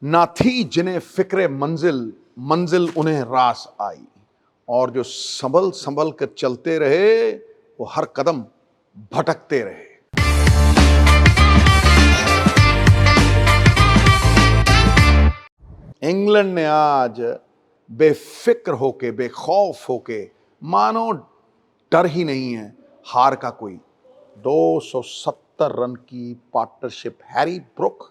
ना थी जिन्हें फिक्रे मंजिल, मंजिल उन्हें रास आई। और जो संभल संभल कर चलते रहे वो हर कदम भटकते रहे। इंग्लैंड ने आज बेफिक्र होके, बेखौफ होके, मानो डर ही नहीं है हार का कोई, 270 रन की पार्टनरशिप हैरी ब्रुक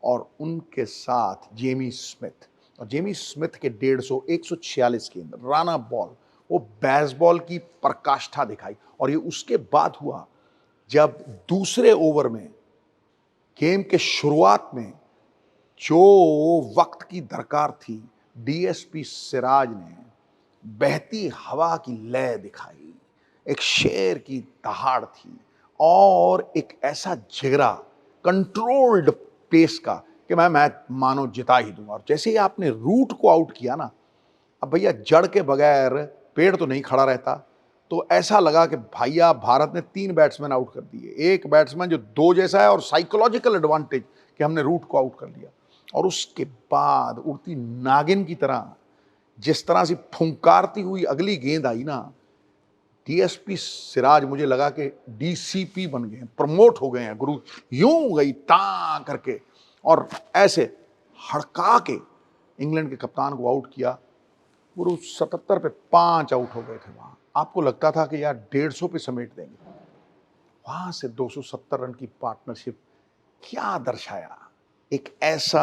और उनके साथ जेमी स्मिथ। और जेमी स्मिथ के 150 146 गेंद राना बॉल, वो बेसबॉल की प्रकाष्ठा दिखाई। और ये उसके बाद हुआ जब दूसरे ओवर में, गेम के शुरुआत में जो वक्त की दरकार थी, डीएसपी सिराज ने बहती हवा की लय दिखाई, एक शेर की दहाड़ थी और एक ऐसा जिगरा, कंट्रोल्ड पेस का कि मैं मैच मानो जिता ही दूंगा। और जैसे ही आपने रूट को आउट किया ना, अब भैया जड़ के बगैर पेड़ तो नहीं खड़ा रहता। तो ऐसा लगा कि भैया भारत ने 3 बैट्समैन आउट कर दिए, एक बैट्समैन जो 2 जैसा है, और साइकोलॉजिकल एडवांटेज कि हमने रूट को आउट कर लिया। और उसके बाद उड़ती नागिन की तरह जिस तरह से फुंकारती हुई अगली गेंद आई ना, डीएसपी सिराज मुझे लगा कि डीसीपी बन गए, प्रमोट हो गए हैं गुरु। यूं गई टा करके और ऐसे हड़का के इंग्लैंड के कप्तान को आउट किया। गुरु 77 पे 5 आउट हो गए थे वहां। आपको लगता था कि यार 150 पे समेट देंगे, वहां से 270 रन की पार्टनरशिप क्या दर्शाया। एक ऐसा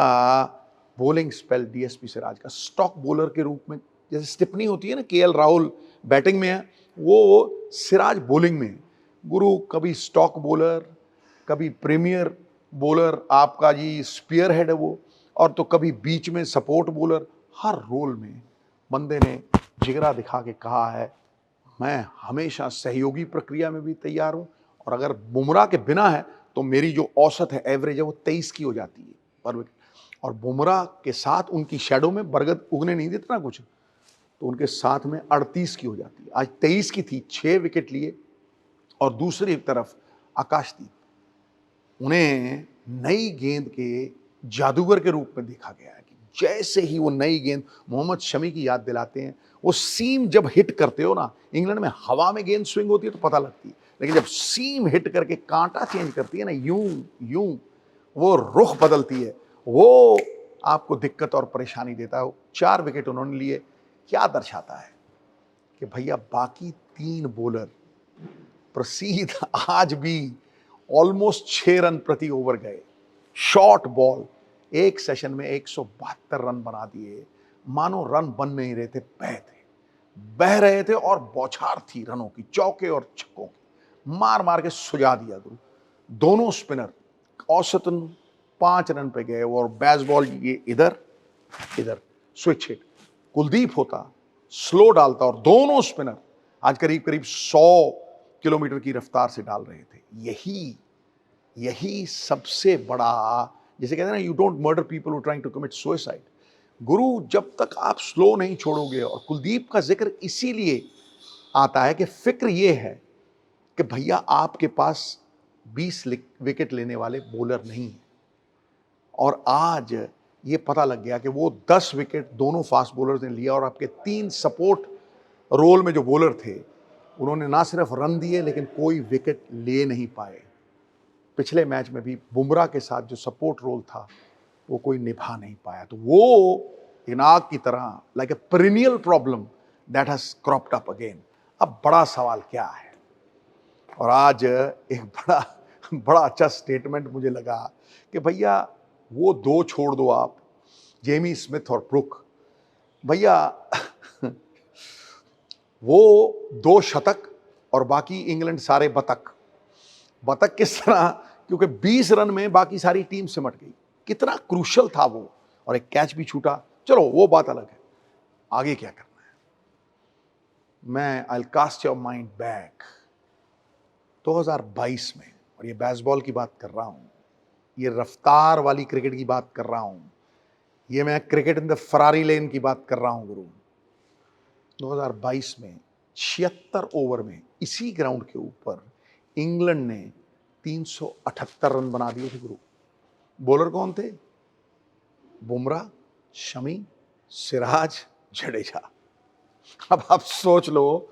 बॉलिंग स्पेल डीएसपी सिराज का, स्टॉक बॉलर के रूप में जैसे स्टिपनी होती है ना, केएल राहुल बैटिंग में है, वो सिराज बॉलिंग में है। गुरु कभी स्टॉक बॉलर, कभी प्रीमियर बॉलर, आपका जी स्पीयर हेड है वो, और तो कभी बीच में सपोर्ट बॉलर। हर रोल में बंदे ने जिगरा दिखा के कहा है मैं हमेशा सहयोगी प्रक्रिया में भी तैयार हूं। और अगर बुमराह के बिना है तो मेरी जो औसत है, एवरेज है, वो 23 की हो जाती है पर विकेट। और बुमराह के साथ उनकी शैडो में बरगद उगने नहीं देता ना कुछ, तो उनके साथ में 38 की हो जाती है। आज 23 की थी, 6 विकेट लिए। और दूसरी तरफ आकाशदीप, उन्हें नई गेंद के जादूगर के रूप में देखा गया है कि जैसे ही वो नई गेंद मोहम्मद शमी की याद दिलाते हैं, वो सीम जब हिट करते हो ना, इंग्लैंड में हवा में गेंद स्विंग होती है तो पता लगती है, लेकिन जब सीम हिट करके कांटा चेंज करती है ना, यूं यूं वो रुख बदलती है, वो आपको दिक्कत और परेशानी देता है। 4 विकेट उन्होंने लिए। क्या दर्शाता है कि भैया बाकी 3 बॉलर प्रसीद आज भी ऑलमोस्ट 6 रन प्रति ओवर गए। शॉर्ट बॉल, एक सेशन में 172 रन बना दिए, मानो रन बन नहीं रहे थे, बह रहे थे और बौछार थी रनों की, चौके और छक्कों की, मार मार के सुझा दिया गुरु। दोनों स्पिनर औसतन 5 रन पे गए, और बेसबॉल ये इधर इधर स्विच हिट, कुलदीप होता स्लो डालता, और दोनों स्पिनर आज करीब करीब 100 किलोमीटर की रफ्तार से डाल रहे थे। यही सबसे बड़ा, जैसे कहते हैं ना, you don't murder people who trying to commit suicide. गुरु जब तक आप स्लो नहीं छोड़ोगे, और कुलदीप का जिक्र इसीलिए आता है कि फिक्र ये है कि भैया आपके पास 20 विकेट लेने वाले बॉलर नहीं है। और आज ये पता लग गया कि वो 10 विकेट दोनों फास्ट बॉलर्स ने लिया, और आपके 3 सपोर्ट रोल में जो बॉलर थे, उन्होंने ना सिर्फ रन दिए लेकिन कोई विकेट ले नहीं पाए। पिछले मैच में भी बुमराह के साथ जो सपोर्ट रोल था वो कोई निभा नहीं पाया। तो वो नाग की तरह, like a perennial problem that has cropped up again. अब बड़ा सवाल क्या है, और आज एक बड़ा बड़ा अच्छा स्टेटमेंट मुझे लगा कि भैया वो 2 छोड़ दो आप, जेमी स्मिथ और ब्रुक, भैया वो 2 शतक और बाकी इंग्लैंड सारे बतख। बतख किस तरह, क्योंकि 20 रन में बाकी सारी टीम सिमट गई। कितना क्रूशल था वो, और एक कैच भी छूटा, चलो वो बात अलग है। आगे क्या करना है, मैं आई कास्ट योर माइंड बैक 2022 में, और ये बेसबॉल की बात कर रहा हूं, ये रफ्तार वाली क्रिकेट की बात कर रहा हूं, ये मैं क्रिकेट इन द फरारी लेन की बात कर रहा हूं गुरु। 2022 में 76 ओवर में इसी ग्राउंड के ऊपर इंग्लैंड ने 378 रन बना दिए थे गुरु। बॉलर कौन थे? बुमराह, शमी, सिराज, जडेजा। अब आप सोच लो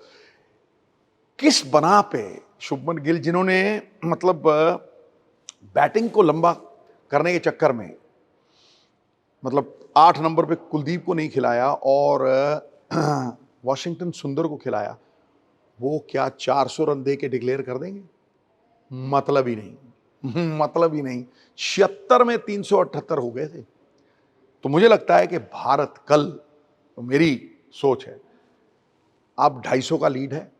किस बना पे शुभमन गिल, जिन्होंने मतलब बैटिंग को लंबा करने के चक्कर में मतलब 8 नंबर पे कुलदीप को नहीं खिलाया और वॉशिंगटन सुंदर को खिलाया, वो क्या 400 रन दे के डिक्लेयर कर देंगे? मतलब ही नहीं, मतलब ही नहीं। 76 में 378 हो गए थे। तो मुझे लगता है कि भारत कल, तो मेरी सोच है, अब 250 का लीड है,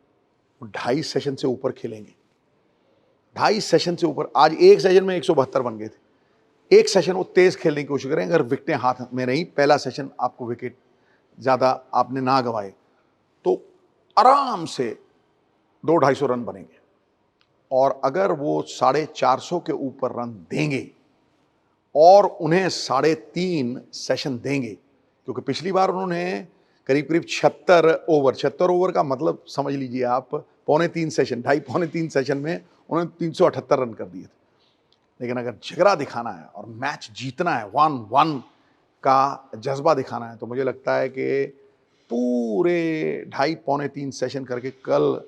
2.5 सेशन से ऊपर खेलेंगे, 2.5 सेशन से ऊपर। आज एक सेशन में 172 बन गए थे। एक सेशन वो तेज खेलने की कोशिश करें, अगर विकेटें हाथ में नहीं, पहला सेशन आपको विकेट ज्यादा आपने ना गवाए तो आराम से 200-250 रन बनेंगे। और अगर वो 450 के ऊपर रन देंगे और उन्हें 3.5 सेशन देंगे, क्योंकि पिछली बार उन्होंने करीब करीब 76 ओवर का मतलब समझ लीजिए आप, 2.25 सेशन, 2.5-3 सेशन में उन्होंने 378 रन कर दिए थे। लेकिन अगर जिगरा दिखाना है और मैच जीतना है, 1-1 का जज्बा दिखाना है, तो मुझे लगता है कि पूरे 2.5-3 सेशन करके कल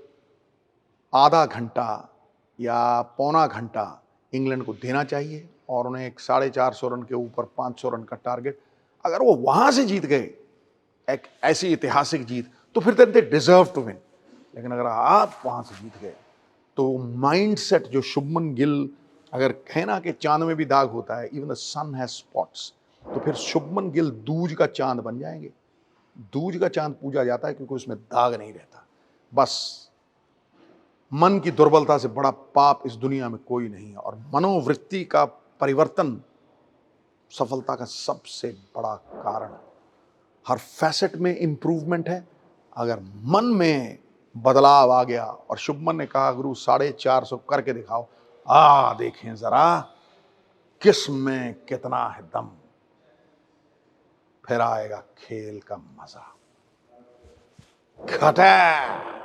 आधा घंटा या पौना घंटा इंग्लैंड को देना चाहिए और उन्हें एक 450 रन के ऊपर 500 रन का टारगेट, अगर वो वहां से जीत गए एक ऐसी ऐतिहासिक जीत, तो फिर दे डिजर्व टू विन। लेकिन अगर आप वहां से जीत गए तो माइंडसेट जो शुभमन गिल, अगर कहे ना कि चांद में भी दाग होता है, even the sun has spots, तो फिर शुभमन गिल दूज का चांद बन जाएंगे। दूज का चांद पूजा जाता है क्योंकि उसमें दाग नहीं रहता। बस मन की दुर्बलता से बड़ा पाप इस दुनिया में कोई नहीं है, और मनोवृत्ति का परिवर्तन सफलता का सबसे बड़ा कारण है। हर फैसेट में इंप्रूवमेंट है। अगर मन में बदलाव आ गया, और शुभमन ने कहा गुरु 450 करके दिखाओ, देखें जरा किस में कितना है दम, फिर आएगा खेल का मजा। खटै